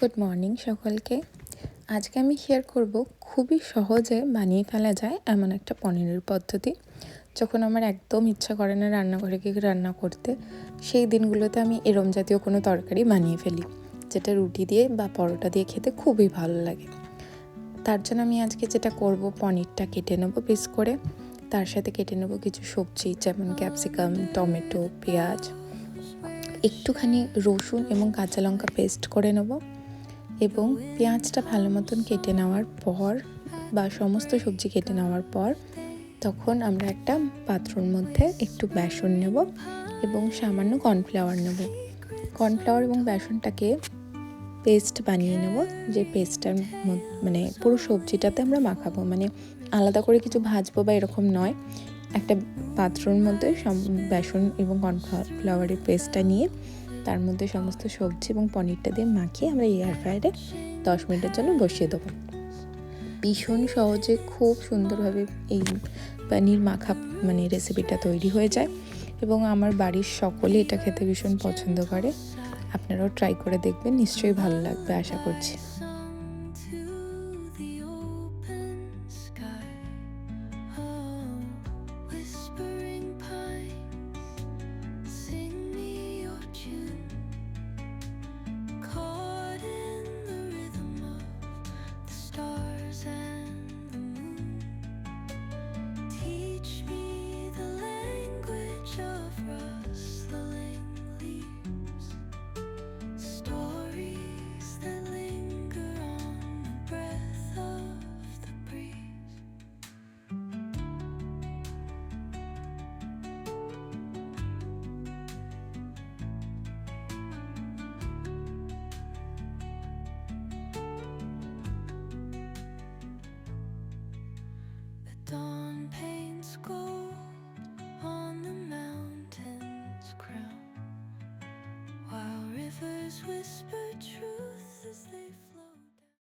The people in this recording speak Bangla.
গুড মর্নিং সকলকে। আজকে আমি শেয়ার করব খুবই সহজে বানিয়ে ফেলা যায় এমন একটা পনিরের পদ্ধতি। যখন আমার একদম ইচ্ছা করে না রান্নাঘরে গিয়ে রান্না করতে, সেই দিনগুলোতে আমি এরম জাতীয় কোনো তরকারি বানিয়ে ফেলি, যেটা রুটি দিয়ে বা পরোটা দিয়ে খেতে খুবই ভালো লাগে। তার জন্য আমি আজকে যেটা করব, পনিরটা কেটে নেব পিস করে, তার সাথে কেটে নেব কিছু সবজি যেমন ক্যাপসিকাম, টমেটো, পেঁয়াজ, একটুখানি রসুন এবং কাঁচা লঙ্কা পেস্ট করে নেব। এবং পেঁয়াজটা ভালো মতন কেটে নেওয়ার পর বা সমস্ত সবজি কেটে নেওয়ার পর তখন আমরা একটা পাত্রর মধ্যে একটু বেসন নেব এবং সামান্য কর্নফ্লাওয়ার নেব। কর্নফ্লাওয়ার এবং বেসনটাকে পেস্ট বানিয়ে নেব, যে পেস্টটার মানে পুরো সবজিটাতে আমরা মাখাবো, মানে আলাদা করে কিছু ভাজবো বা এরকম নয়। একটা পাত্রর মধ্যে বেসন এবং কর্নফ্লাওয়ারের পেস্টটা নিয়ে তার মধ্যে সমস্ত সবজি এবং পনিরটা দিয়ে মাখিয়ে আমরা এয়ার ফ্রায়ারে 10 মিনিটের জন্য বসিয়ে দেবো। ভীষণ সহজে খুব সুন্দরভাবে এই পনির মাখা রেসিপিটা তৈরি হয়ে যায় এবং আমার বাড়ির সকলে এটা খেতে ভীষণ পছন্দ করে। আপনারাও ট্রাই করে দেখবেন, নিশ্চয়ই ভালো লাগবে আশা করছি। Dawn paints gold on the mountain's crown, while rivers whisper truth as they